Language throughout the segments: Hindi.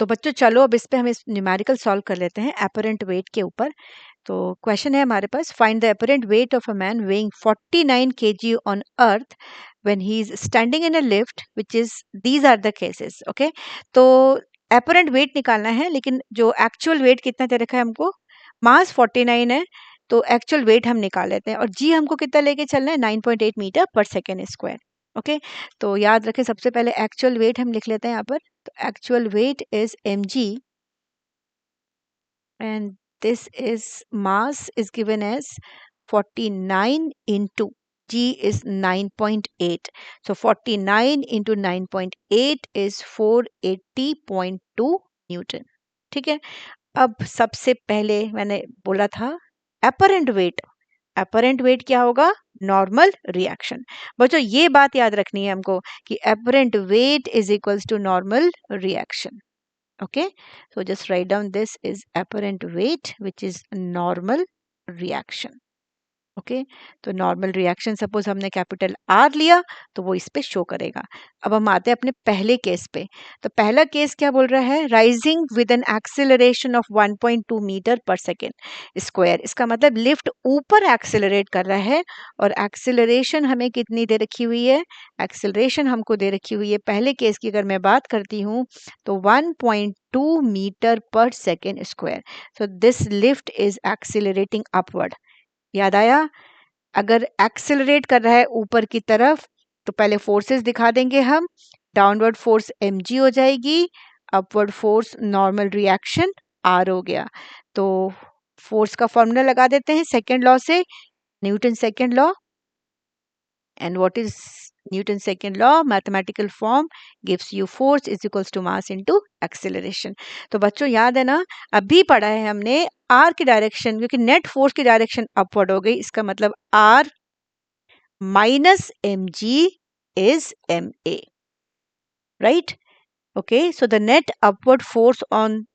तो बच्चों चलो अब इस पे हम इस न्यूमेरिकल सॉल्व कर लेते हैं एपरेंट वेट के ऊपर। तो क्वेश्चन है हमारे पास, find the apparent weight of a man weighing 49 kg on earth when he is standing in a lift which is, these are the cases. Okay, तो एपरेंट वेट निकालना है, लेकिन जो एक्चुअल वेट कितना दे रखा है हमको, मास 49 है, तो एक्चुअल वेट हम निकाल लेते हैं। और जी हमको कितना लेके चलना है, 9.8 मीटर पर सेकेंड स्क्वायर। ओके, तो याद रखें सबसे पहले एक्चुअल वेट हम लिख लेते हैं यहाँ पर। तो actual weight is mg and this is mass is given as 49 into g is 9.8. So 49 into 9.8 is 480.2 Newton. ठीक है, अब सबसे पहले मैंने बोला था एपरेंट वेट। एपरेंट वेट क्या होगा, नॉर्मल रिएक्शन। बच्चों ये बात याद रखनी है हमको कि apparent weight is equals to normal reaction. Okay, so just write down this is apparent weight which is normal reaction. Okay, तो नॉर्मल रिएक्शन सपोज हमने कैपिटल आर लिया तो वो इस पे शो करेगा। अब हम आते हैं अपने पहले केस पे। तो पहला केस क्या बोल रहा है, rising with an acceleration of 1.2 metre पर सेकेंड स्क्वायर। इसका मतलब लिफ्ट ऊपर एक्सेलरेट कर रहा है, और एक्सेलरेशन हमें कितनी दे रखी हुई है, एक्सेलरेशन हमको दे रखी हुई है पहले केस की अगर मैं बात करती हूँ तो 1.2 मीटर पर second square. So this lift is accelerating upward. याद आया, अगर एक्सेलरेट कर रहा है ऊपर की तरफ तो पहले फोर्सेस दिखा देंगे हम। डाउनवर्ड फोर्स mg हो जाएगी, upward force normal reaction r हो गया। तो फोर्स का फॉर्मूला लगा देते हैं सेकेंड लॉ से, Newton second law. and what is Newton second law, mathematical form gives you force is equals to mass into acceleration। तो बच्चों याद है ना, अभी पढ़ा है हमने r की डायरेक्शन, क्योंकि नेट फोर्स की डायरेक्शन अपवर्ड हो गई, इसका मतलब r minus mg is ma, right? Okay, so the net upward force on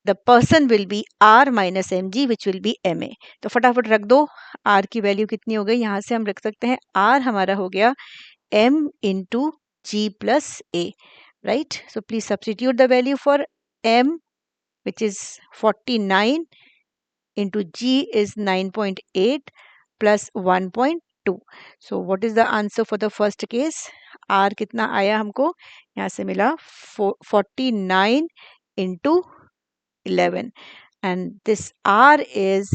the person will be r minus mg which will be ma। तो फटाफट रख दो, r की वैल्यू कितनी हो गई, यहाँ से हम रख सकते हैं r हमारा हो गया m into g plus a, right? So please substitute the value for m which is 49 into g is 9.8 plus 1.2। So what is the answer for the first case? r कितना आया हमको, यहाँ से मिला 49 into 11 and this r is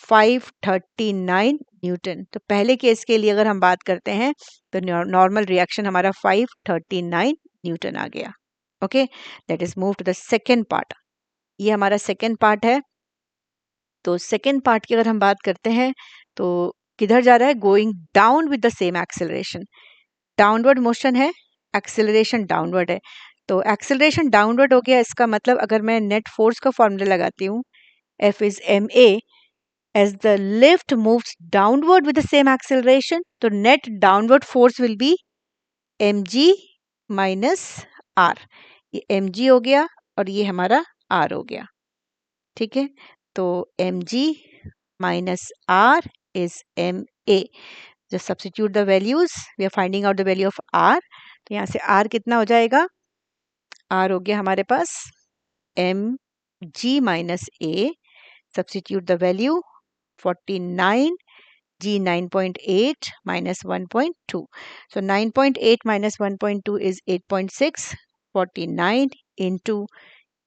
539 Newton. तो पहले केस के लिए अगर हम बात करते हैं तो नॉर्मल रिएक्शन हमारा 539 न्यूटन आ गया। Okay, let is move to the second part. ये हमारा सेकेंड पार्ट है। तो सेकेंड पार्ट की अगर हम बात करते हैं तो किधर जा रहा है, going down with the same acceleration. Downward motion है, एक्सेलरेशन डाउनवर्ड है। तो एक्सेलरेशन डाउनवर्ड हो गया, इसका मतलब अगर मैं नेट फोर्स का फॉर्मूला लगाती हूँ, F is ma, as the lift moves downward with the same acceleration, तो net downward force will be mg minus r। ये mg हो गया और ये हमारा r हो गया। ठीक है, तो mg minus r is ma। just substitute the values, we are finding out the value of r। तो यहाँ से r कितना हो जाएगा, r हो गया हमारे पास mg minus a, substitute the value 49 g 9.8 minus 1.2। So 9.8 minus 1.2 is 8.6, 49 into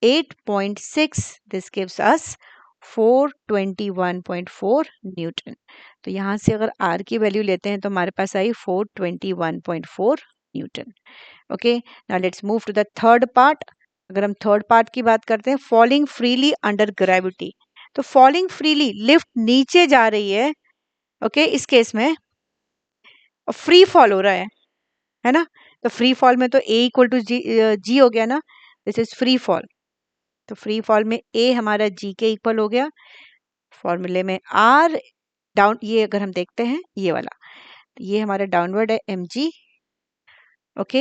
8.6, this gives us 421.4 Newton. तो यहाँ से अगर r की वैल्यू लेते हैं तो हमारे पास आई 421.4 newton. Okay, now let's move to the third part. अगर हम थर्ड पार्ट की बात करते हैं, फॉलिंग फ्रीली अंडर ग्रेविटी। तो फॉलिंग फ्रीली, लिफ्ट नीचे जा रही है। ओके, इस केस में फ्री फॉल हो रहा है ना। तो फ्री फॉल में तो a इक्वल टू जी हो गया ना, दिस इज फ्री फॉल। तो फ्री फॉल में a हमारा g के इक्वल हो गया। फॉर्मूले में r डाउन, ये अगर हम देखते हैं ये वाला, तो ये हमारा डाउनवर्ड है mg। Okay,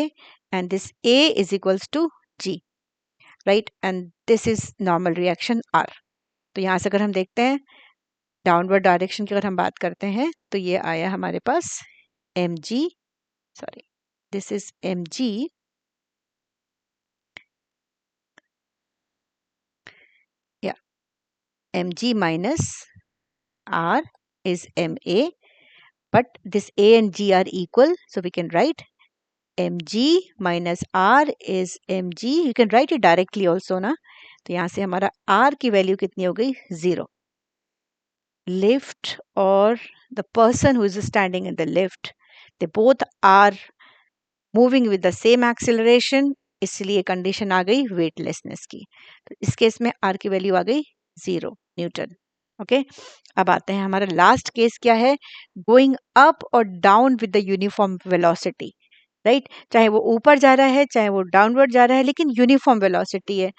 and this a is equals to g, right, and this is normal reaction r। तो यहाँ से अगर हम देखते हैं डाउनवर्ड डायरेक्शन की अगर हम बात करते हैं तो ये आया हमारे पास mg, sorry, this is mg mg minus r is ma, but this a and g are equal, so we can write mg minus r is mg. You can write it directly also ना, तो यहाँ से हमारा r की वैल्यू कितनी हो गई 0. Lift or the person who is standing in the lift, they both are moving with the same acceleration, इसलिए कंडीशन आ गई वेटलेसनेस की. तो इस केस में r की वैल्यू आ गई 0 न्यूटन. ओके, अब आते हैं हमारा लास्ट केस क्या है, गोइंग अप और down with the uniform velocity. Right, चाहे वो ऊपर जा रहा है चाहे वो डाउनवर्ड जा रहा है, लेकिन यूनिफॉर्म वेलोसिटी है.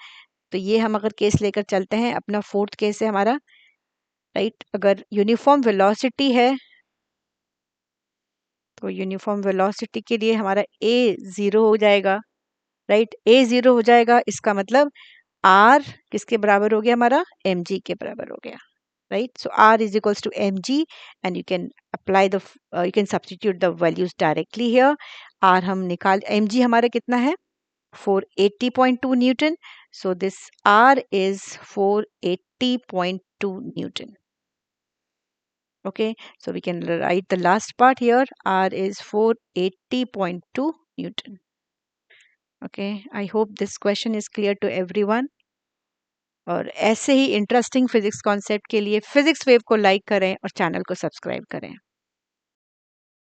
तो ये हम अगर केस लेकर चलते हैं, अपना फोर्थ केस है हमारा. राइट, अगर यूनिफॉर्म वेलोसिटी है तो यूनिफॉर्म वेलोसिटी के लिए हमारा a 0 हो जाएगा. राइट, a 0 हो जाएगा, इसका मतलब r किसके बराबर हो गया, हमारा mg के बराबर हो गया. Right, so r is equals to mg and you can apply the you can substitute the values directly here. r हम निकाल, mg हमारा कितना है 480.2 Newton. so this r is 480.2 newton. Okay, so we can write the last part here, r is 480.2 newton. Okay, I hope this question is clear to everyone. और ऐसे ही इंटरेस्टिंग फिजिक्स कॉन्सेप्ट के लिए फिजिक्स वेव को लाइक करें और चैनल को सब्सक्राइब करें.